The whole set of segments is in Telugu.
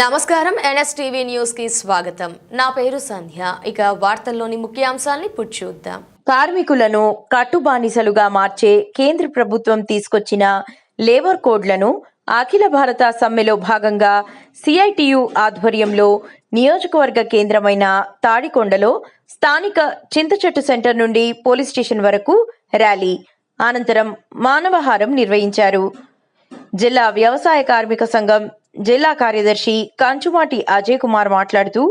నమస్కారం ఎన్ఎస్టీవీ న్యూస్ కి స్వాగతం. నా పేరు సంధ్య. ఇక వార్తల్లోని ముఖ్యాంశాల్ని చూద్దాం. కార్మికులను కట్టుబానిసలుగా మార్చే కేంద్ర ప్రభుత్వం తీసుకొచ్చిన లేబర్ కోడ్లను అఖిల భారత సమ్మెలో భాగంగా సిఐటియు ఆధ్వర్యంలో నియోజకవర్గ కేంద్రమైన తాడికొండలో స్థానిక చింతచెట్టు సెంటర్ నుండి పోలీస్ స్టేషన్ వరకు ర్యాలీ అనంతరం మానవహారం నిర్వహించారు. జిల్లా వ్యవసాయ కార్మిక సంఘం జిల్లా కార్యదర్శి కంచుమాటి అజయ్ కుమార్ మాట్లాడుతూ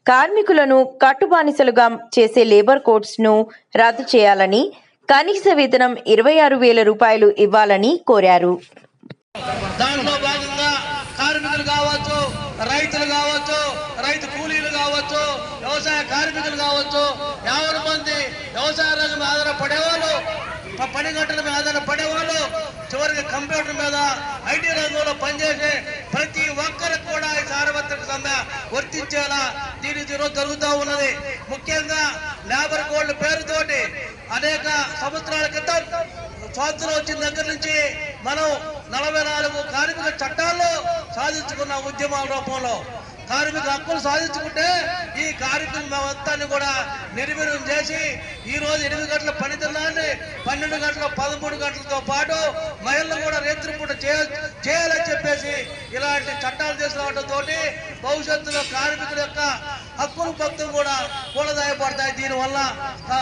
కార్మికులను కట్టుబానిసలుగా చేసే లేబర్ కోడ్స్ ను రద్దు చేయాలని, కనీస వేతనం 26,000 రూపాయలు ఇవ్వాలని కోరారు. దాంట్లో భాగంగా కార్మికులు కావచ్చు, రైతులు కావచ్చు, రైతు కూలీలు కావచ్చు, వ్యవసాయ కార్మికులు కావచ్చు, 50 మంది వ్యవసాయ రంగం మీద ఆధారపడేవాళ్ళు, పని గంటల మీద ఆధారపడేవాళ్ళు, చివరికి కంప్యూటర్ మీద ఐటీ రంగంలో పనిచేసే ప్రతి ఒక్కరికి కూడా ఈ సార్వత్రిక సమ్మె వర్తించేలా దీని జరుగుతూ ఉన్నది. ముఖ్యంగా లేబర్ కోడ్ పేరుతోటి అనేక సంవత్సరాల క్రితం స్వాతంత్రం వచ్చిన దగ్గర నుంచి మనం 44 కార్మిక చట్టాల్లో సాధించుకున్న ఉద్యమాల రూపంలో కార్మిక హక్కులు సాధించుకుంటే ఈ కార్మికుల మొత్తాన్ని కూడా నిర్వీర్యం చేసి ఈ రోజు 8 గంటల పని దినాన్ని 12 గంటల 13 గంటలతో పాటు మహిళలు కూడా రేత్రిపూట చేయాలని చెప్పేసి ఇలాంటి చట్టాలు తీసుకురావడంతో భవిష్యత్తులో కార్మికుల యొక్క హక్కులు భక్తులు కూడా కూలదాయపడతాయి. దీనివల్ల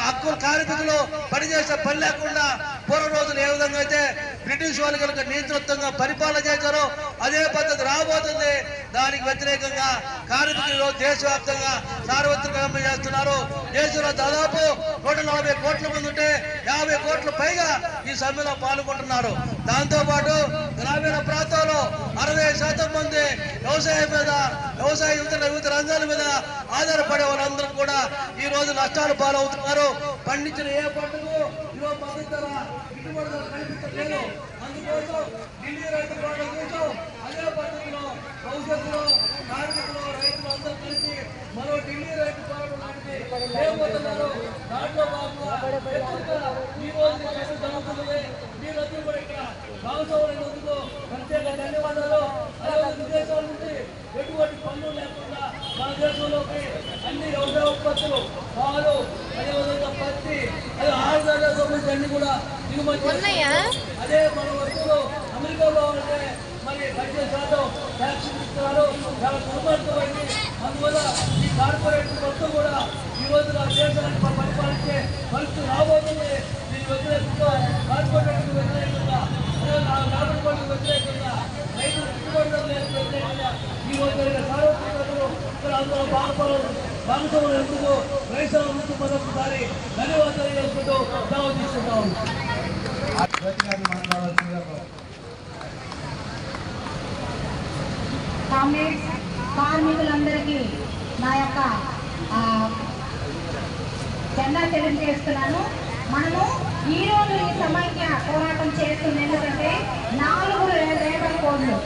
హక్కులు కార్మికులు పనిచేసే పని లేకుండా పూర్వ రోజులు ఏ విధంగా అయితే బ్రిటిష్ వాళ్ళు కనుక నియంతృత్వంగా పరిపాలన చేశారో అదే పద్ధతి రాబోతుంది. దానికి వ్యతిరేకంగా కార్మికులు దేశవ్యాప్తంగా సార్వత్రిక సమ్మె చేస్తున్నారు. దేశంలో దాదాపు 140 కోట్ల మంది ఉంటే 50 కోట్ల పైగా ఈ సమ్మెలో పాల్గొంటున్నారు. దాంతోపాటు గ్రామీణ ప్రాంతాల్లో 60% మంది వ్యవసాయం మీద, వ్యవసాయ వివిధ రంగాల మీద ఆధారపడే వాళ్ళందరూ కూడా ఈ రోజు నష్టాలు పాలవుతున్నారు. పండించిన ఏ పంటకు ఈరోజు మద్దతు ధర గిట్టుబాటు ధర కల్పించలేదు. అందుకోసం ఢిల్లీ రైతు పోరాటం కోసం అదే పద్ధతిలో భవిష్యత్తులో కార్మికులు రైతులు అందరూ కలిసి మరో ఢిల్లీ రైతు పోరాటం లాంటిది చేయబోతున్నారు. దాంట్లో భాగంగా ఈ రోజు జరుగుతున్నది. మీరందరూ కూడా ఇక్కడ భాగస్వాములైనందుకు ప్రత్యేక ధన్యవాదాలు. అదేవిధంగా విదేశాల నుంచి ఎటువంటి పనులు లేకుండా మన దేశంలోకి అన్ని వ్యవసాయ ఉత్పత్తులు, పాలు, అదేవిధంగా పత్తి, ఆహార సంబంధించి అన్ని కూడా దిగుమతి. అదే మన వస్తువులు అమెరికాలో ఉంటే మరి 18% ట్యాక్స్ ఇస్తున్నారు. చాలా దుర్మార్గమైంది. అందువల్ల ఈ కార్పొరేట్ మొత్తం కూడా ఈ రోజు నా దేశాన్ని పరిపాలించే పరిస్థితి రాబోతుంది. దీని వ్యతిరేకంగా కార్పొరేట్ వ్యతిరేకంగా, లేబర్ కోడ్కు వ్యతిరేకంగా, రైతులు వ్యతిరేకంగా ఈ రోజు జరిగిన సార్వత్రికతలు ఇక్కడ అందరూ భాగస్వాములు ఎందుకు రైతుల నుంచి మరొకసారి ధన్యవాదాలు చేసుకుంటూ దావా తీసుకుంటాము. కార్మికులందరికీ నా యొక్క జెండా తెలియజేస్తున్నాను. మనము ఈరోజు ఈ సమైక్య పోరాటం చేస్తుంది ఎందుకంటే 4 లేబర్ కోడ్లు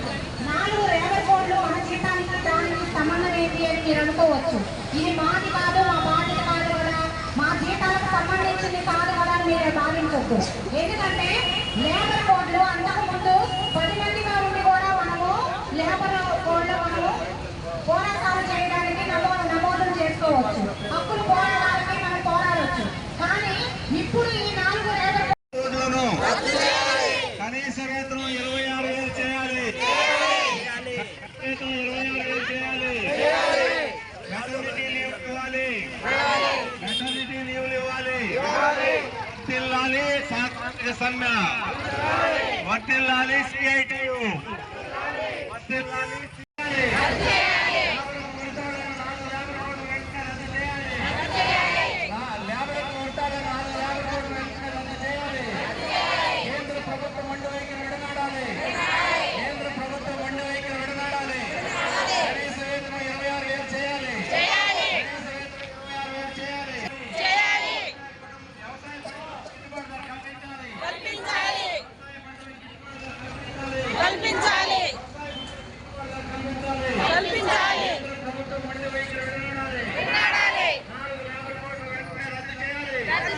మన జీతానికి దానికి సంబంధం ఏంటి అని మీరు అనుకోవచ్చు. ఇది మాది కాదు, మా బాధ్యత కాదు కదా, మా జీతాలకు సంబంధించింది కాదు కదా అని మీరు భావించవద్దు. ఎందుకంటే లేబర్ కోడ్లు అంతకుముందు 10 మందిగా ఉండి కూడా మనము లేబర్ కోడ్లో మనము పోరాటాలు చేయడానికి నమోదు చేసుకోవచ్చు. హక్కులు పోరాటాలకి మనం పోరాడవచ్చు. కానీ ఇప్పుడు ఈ 4 లేబర్ కోడ్లను కనీస వేతనం 26,000 చేయాలి. మెటర్నిటీ లీవ్లు ఇవ్వాలి. వర్తిల్లాలి సార్వత్రిక సమ్మె, వర్తిల్లాలి సిఐటియు, వర్తిల్లాలి